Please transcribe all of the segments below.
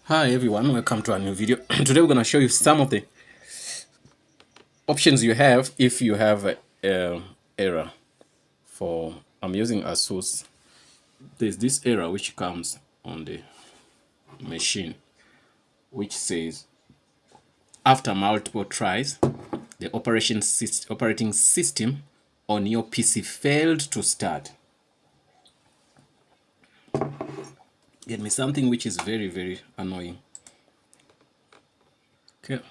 Hi everyone, welcome to a new video. Today we're going to show you some of the options you have if you have a error. I'm using ASUS. There's this error which comes on the machine which says after multiple tries the operating system on your PC failed to start. Get me something which is very annoying. Okay.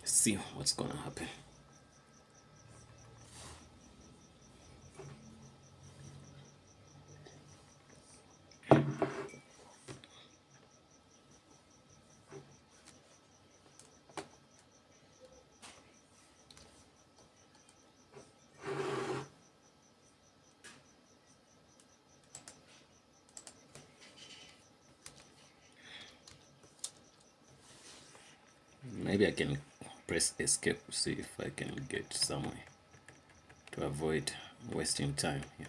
Let's see what's gonna happen. Maybe I can press escape, see if I can get somewhere to avoid wasting time here.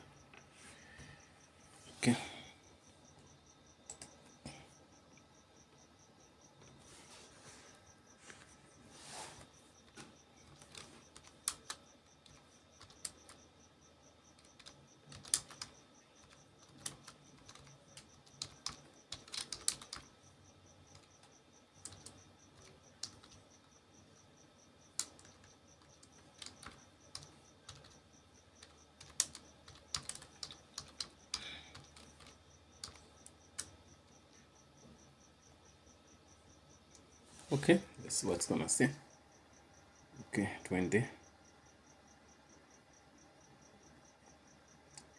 Okay. Okay, that's what's gonna say. Okay, 20.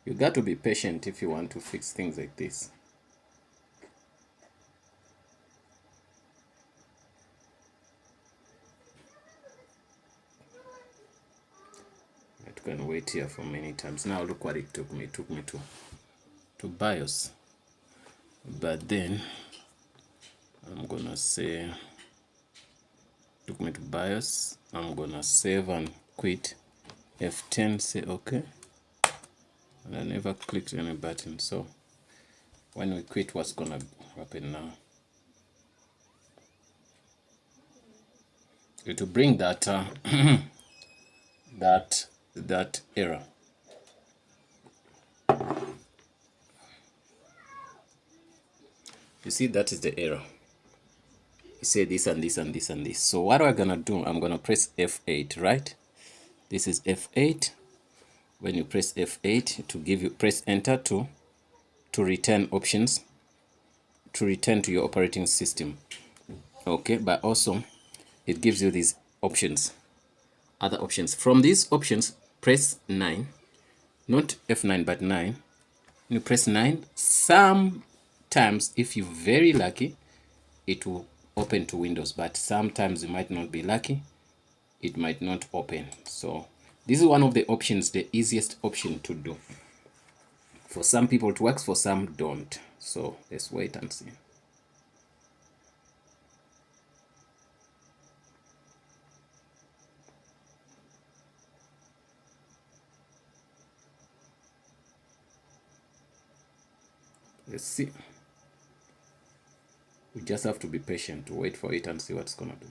You got to be patient if you want to fix things like this. I can wait here for many times. Now look what it took me. It took me to BIOS. But then I'm gonna say took me to BIOS. I'm gonna save and quit. F10, say okay. And I never clicked any button. So when we quit, what's gonna happen now? It will bring that that error. You see, that is the error. You say this and this and this and this. So what am I gonna do? I'm gonna press F8, right? This is F8. When you press F8 to give you, press enter to return options, to return to your operating system. Okay, but also it gives you these options, other options. From these options, press 9, not F9 but 9. You press 9. Sometimes, if you're very lucky, it will open to Windows, but sometimes you might not be lucky, it might not open. So this is one of the options, the easiest option to do. For some people it works, for some don't. So let's wait and see. Let's see. We just have to be patient to wait for it and see what's gonna do.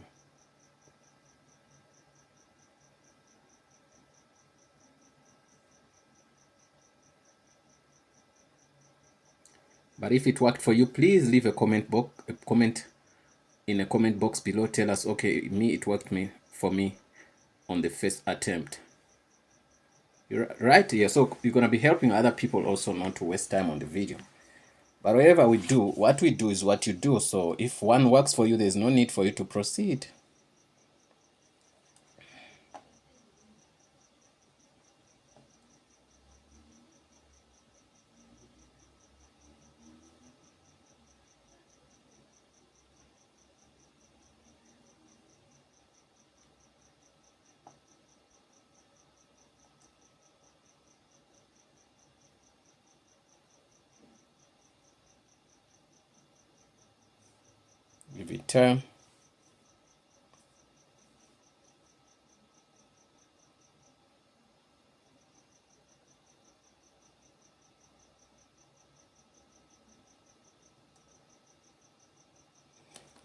But if it worked for you, please leave a comment in a comment box below. Tell us, okay, it worked for me on the first attempt. You're right here. So you're gonna be helping other people also not to waste time on the video. But whatever we do, what we do is what you do. So if one works for you, there's no need for you to proceed. give it time.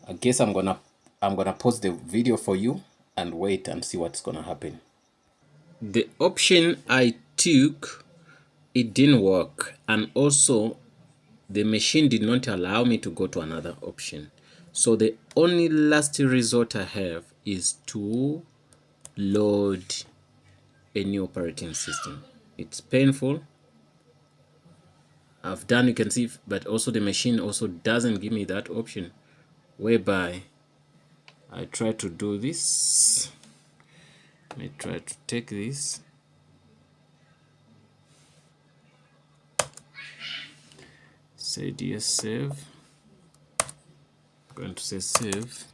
I guess I'm gonna pause the video for you and wait and see what's gonna happen. The option I took, it didn't work, and also the machine did not allow me to go to another option. So the only last resort I have is to load a new operating system. It's painful. I've done, you can see, but also the machine also doesn't give me that option, whereby I try to do this. Let me try to take this. Say yes, save. I'm going to say save.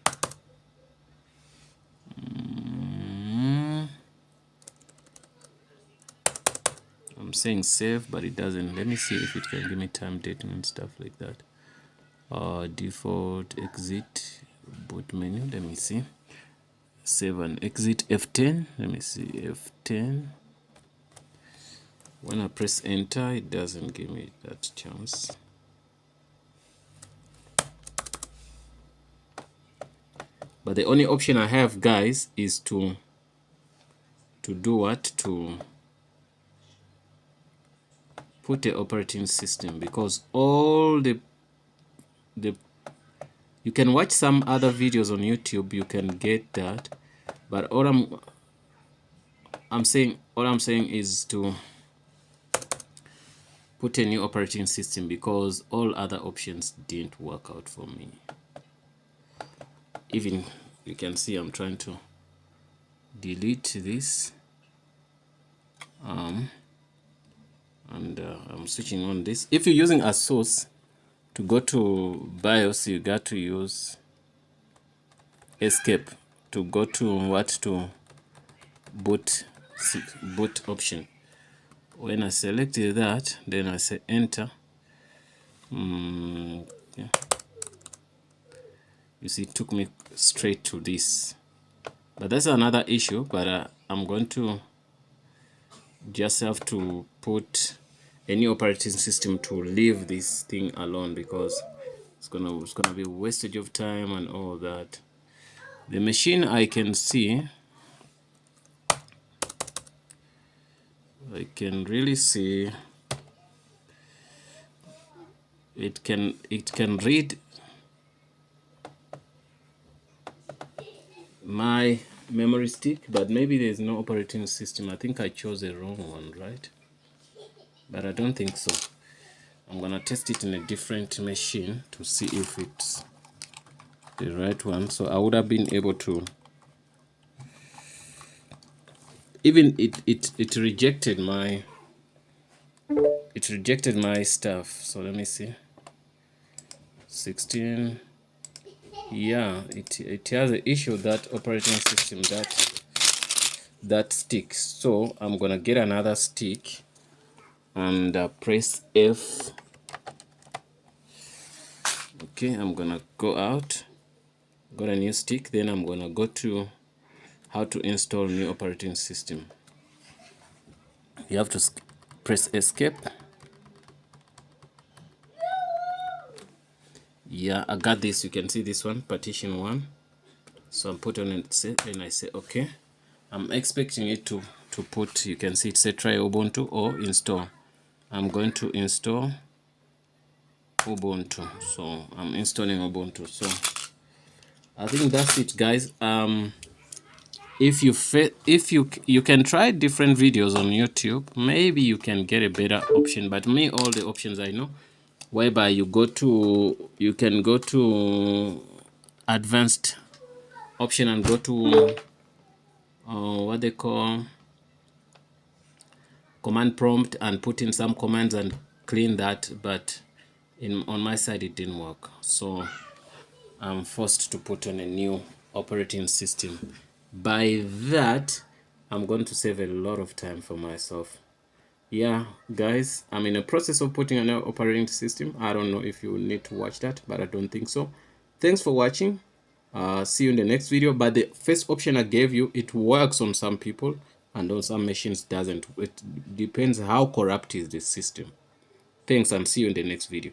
I'm saying save, but it doesn't. Let me see if it can give me time dating and stuff like that. Default exit boot menu. Let me see. Save and exit F10. Let me see F10. When I press enter, it doesn't give me that chance. But the only option I have, guys, is to do what? To put the operating system, because all the you can watch some other videos on YouTube, you can get that, but all I'm saying is to put a new operating system, because all other options didn't work out for me. Even you can see I'm trying to delete this, and I'm switching on this. If you're using a source, to go to BIOS, you got to use escape to go to what? To boot option. When I select that, then I say enter. Yeah. You see, it took me straight to this, but that's another issue. But I'm going to just have to put a new operating system to leave this thing alone, because it's gonna be a wastage of time and all that. The machine, I can see, I can really see it can read my memory stick, but maybe there's no operating system. I think I chose a wrong one, right? But I don't think so. I'm gonna test it in a different machine to see if it's the right one. So I would have been able to, even it rejected my stuff. So let me see. 16. Yeah, it has an issue, that operating system, that stick. So I'm gonna get another stick and press F. Okay, I'm gonna go out, got a new stick. Then I'm gonna go to how to install new operating system. You have to press escape. Yeah, I got this. You can see this one, partition 1. So I'm put on it and I say okay. I'm expecting it to put, you can see it say try Ubuntu or install. I'm going to install Ubuntu. So I'm installing Ubuntu. So I think that's it, guys. If you can try different videos on YouTube, maybe you can get a better option. But me, all the options I know, whereby you can go to advanced option and go to what they call command prompt and put in some commands and clean that. But on my side it didn't work, so I'm forced to put on a new operating system. By that, I'm going to save a lot of time for myself. Yeah, guys, I'm in a process of putting on an operating system. I don't know if you need to watch that, but I don't think so. Thanks for watching. See you in the next video. But the first option I gave you, it works on some people and on some machines doesn't. It depends how corrupt is the system. Thanks, and see you in the next video.